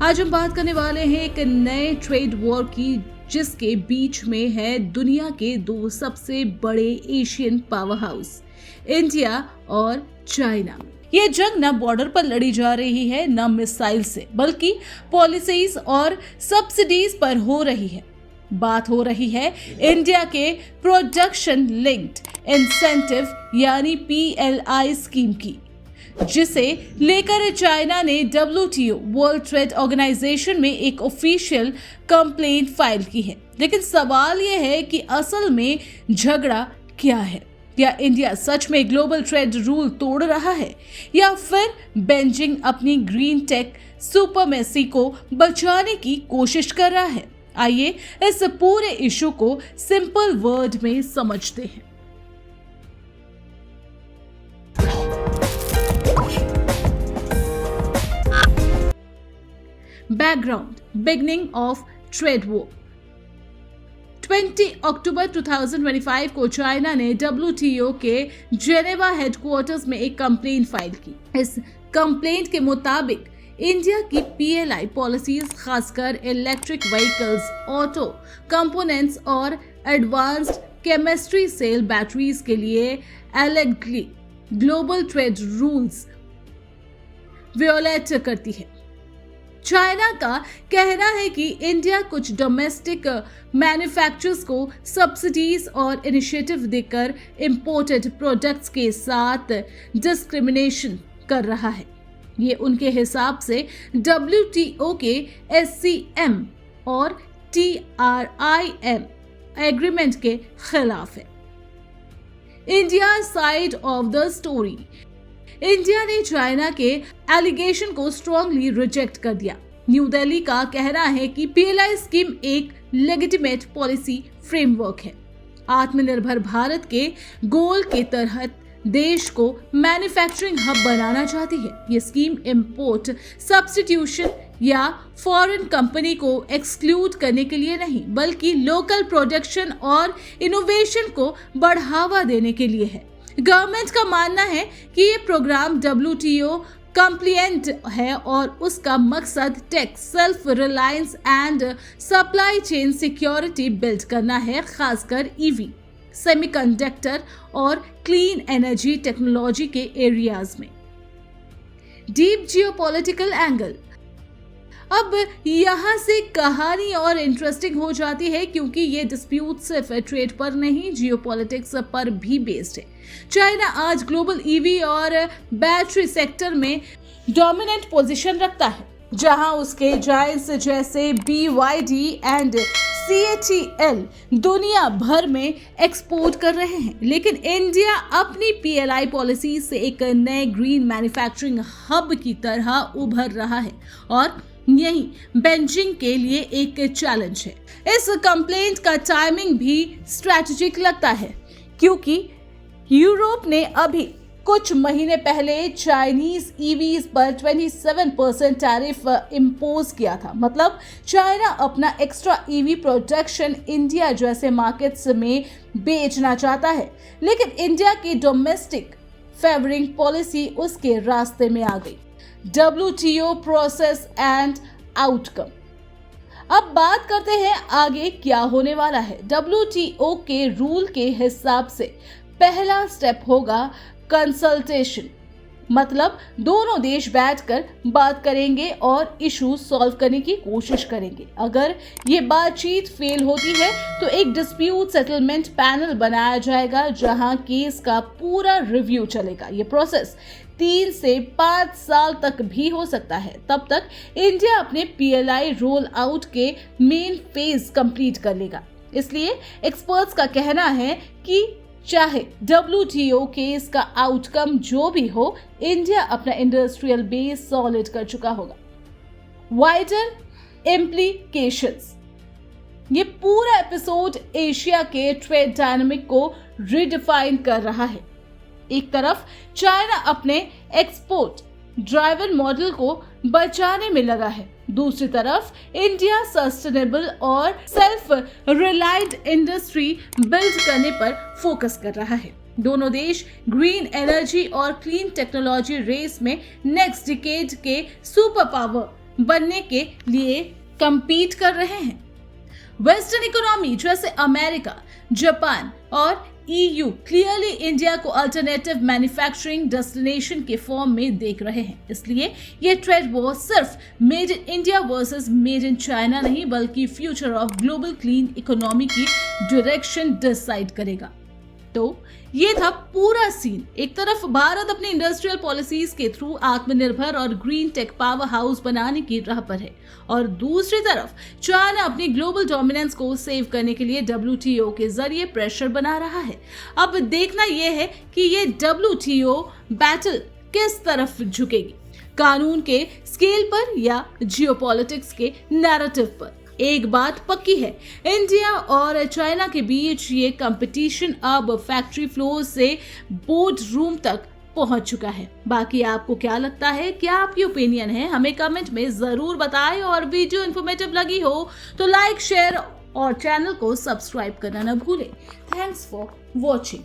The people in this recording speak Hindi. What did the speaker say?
आज हम बात करने वाले हैं एक नए ट्रेड वॉर की, जिसके बीच में है दुनिया के दो सबसे बड़े एशियन पावर हाउस, इंडिया और चाइना। ये जंग न बॉर्डर पर लड़ी जा रही है, न मिसाइल से, बल्कि पॉलिसीज और सब्सिडीज पर हो रही है। बात हो रही है इंडिया के प्रोडक्शन लिंक्ड इंसेंटिव यानी PLI स्कीम की, जिसे लेकर चाइना ने WTO वर्ल्ड ट्रेड ऑर्गेनाइजेशन में एक ऑफिशियल कंप्लेंट फाइल की है। लेकिन सवाल यह है कि असल में झगड़ा क्या है? क्या इंडिया सच में ग्लोबल ट्रेड रूल तोड़ रहा है, या फिर बेजिंग अपनी ग्रीन टेक सुपरमेसी को बचाने की कोशिश कर रहा है? आइए इस पूरे इशू को सिंपल वर्ड में समझते हैं। Background, beginning of trade war. 20 अक्टूबर 2025 को चाइना ने WTO के जेनेवा हेडक्वार्टर्स में एक कंप्लेंट फाइल की। इस कंप्लेंट के मुताबिक इंडिया की PLI पॉलिसीज, खासकर इलेक्ट्रिक व्हीकल्स, ऑटो कंपोनेंट्स और एडवांस्ड केमिस्ट्री सेल बैटरीज के लिए एलिगली ग्लोबल ट्रेड रूल्स वियोलेट करती है। चाइना का कहना है कि इंडिया कुछ डोमेस्टिक मैन्युफैक्चरर्स को सब्सिडीज और इनिशिएटिव देकर इंपोर्टेड प्रोडक्ट्स के साथ डिस्क्रिमिनेशन कर रहा है। ये उनके हिसाब से WTO के SCM और TRIM एग्रीमेंट के खिलाफ है। India side of the story. India ने चाइना के एलिगेशन को स्ट्रांगली रिजेक्ट कर दिया। न्यू दिल्ली का कहना है कि PLI स्कीम एक लेजिटिमेट पॉलिसी फ्रेमवर्क है, आत्मनिर्भर भारत के गोल के तहत देश को मैन्युफैक्चरिंग हब बनाना चाहती है। ये स्कीम इंपोर्ट सब्स्टिट्यूशन या फॉरेन कंपनी को एक्सक्लूड करने के लिए नहीं, बल्कि लोकल प्रोडक्शन और इनोवेशन को बढ़ावा देने के लिए है। गवर्नमेंट का मानना है कि ये प्रोग्राम WTO कंप्लायंट है और उसका मकसद tech self reliance and supply chain security build करना है, खासकर EV, सेमीकंडक्टर और क्लीन एनर्जी टेक्नोलॉजी के एरियाज में। Deep geopolitical angle. अब यहाँ से कहानी और इंटरेस्टिंग हो जाती है, क्योंकि ये डिस्प्यूट सिर्फ ट्रेड पर नहीं, जियोपॉलिटिक्स पर भी बेस्ड है। चाइना आज ग्लोबल EV और बैटरी सेक्टर में डोमिनेंट पोजीशन रखता है, जहां उसके जायंट्स जैसे BYD एंड CATL दुनिया भर में एक्सपोर्ट कर रहे हैं। लेकिन इंडिया अपनी PLI पॉलिसी से एक नए ग्रीन मैन्युफैक्चरिंग हब की तरह उभर रहा है, और यही बेजिंग के लिए एक चैलेंज है। इस कंप्लेंट का टाइमिंग भी स्ट्रैटेजिक लगता है, क्योंकि यूरोप ने अभी कुछ महीने पहले चाइनीज EVs पर 27% टैरिफ इम्पोज किया था। मतलब चाइना अपना एक्स्ट्रा EV प्रोडक्शन इंडिया जैसे मार्केट्स में बेचना चाहता है, लेकिन इंडिया की डोमेस्टिक फेवरिंग पॉलिसी उसके रास्ते में आ गई। WTO process and outcome. अब बात करते हैं आगे क्या होने वाला है। WTO के रूल के हिसाब से पहला स्टेप होगा कंसल्टेशन, मतलब दोनों देश बैठकर बात करेंगे और इशू सॉल्व करने की कोशिश करेंगे। अगर ये बातचीत फेल होती है तो एक डिस्प्यूट सेटलमेंट पैनल बनाया जाएगा, जहां केस का पूरा रिव्यू चलेगा। ये प्रोसेस 3 से 5 साल तक भी हो सकता है। तब तक इंडिया अपने PLI रोल आउट के मेन फेज कंप्लीट कर लेगा। इसलिए एक्सपर्ट्स का कहना है कि चाहे WTO केस का आउटकम जो भी हो, इंडिया अपना इंडस्ट्रियल बेस सॉलिड कर चुका होगा। Wider implications. ये पूरा एपिसोड एशिया के ट्रेड डायनामिक को रिडिफाइन कर रहा है। एक तरफ चाइना अपने एक्सपोर्ट ड्राइवन मॉडल को बचाने में लगा है, दूसरी तरफ इंडिया सस्टेनेबल और सेल्फ रिलायंट इंडस्ट्री बिल्ड करने पर फोकस कर रहा है। दोनों देश ग्रीन एनर्जी और क्लीन टेक्नोलॉजी रेस में नेक्स्ट डिकेड के सुपर पावर बनने के लिए compete कर रहे हैं। वेस्टर्न इकोनॉमी जैसे अमेरिका, जापान और EU क्लियरली इंडिया को अल्टरनेटिव मैन्युफैक्चरिंग डेस्टिनेशन के फॉर्म में देख रहे हैं। इसलिए ये ट्रेड वॉर सिर्फ made in India versus made in China नहीं, बल्कि future of global clean economy की डायरेक्शन डिसाइड करेगा। तो ये था पूरा सीन। एक तरफ भारत अपनी इंडस्ट्रियल पॉलिसीज के थ्रू आत्मनिर्भर और ग्रीन टेक पावर हाउस बनाने की राह पर है, और दूसरी तरफ चाइना अपनी ग्लोबल डोमिनेंस को सेव करने के लिए WTO के जरिए प्रेशर बना रहा है। अब देखना यह है कि ये WTO बैटल किस तरफ झुकेगी, कानून के स्केल पर या जियोपॉलिटिक्स के नैरेटिव पर। एक बात पक्की है, इंडिया और चाइना के बीच ये कंपटीशन अब फैक्ट्री फ्लोर से बोर्ड रूम तक पहुंच चुका है। बाकी आपको क्या लगता है, क्या आपकी ओपिनियन है, हमें कमेंट में जरूर बताएं। और वीडियो इन्फॉर्मेटिव लगी हो तो लाइक, शेयर और चैनल को सब्सक्राइब करना न भूलें। Thanks for watching.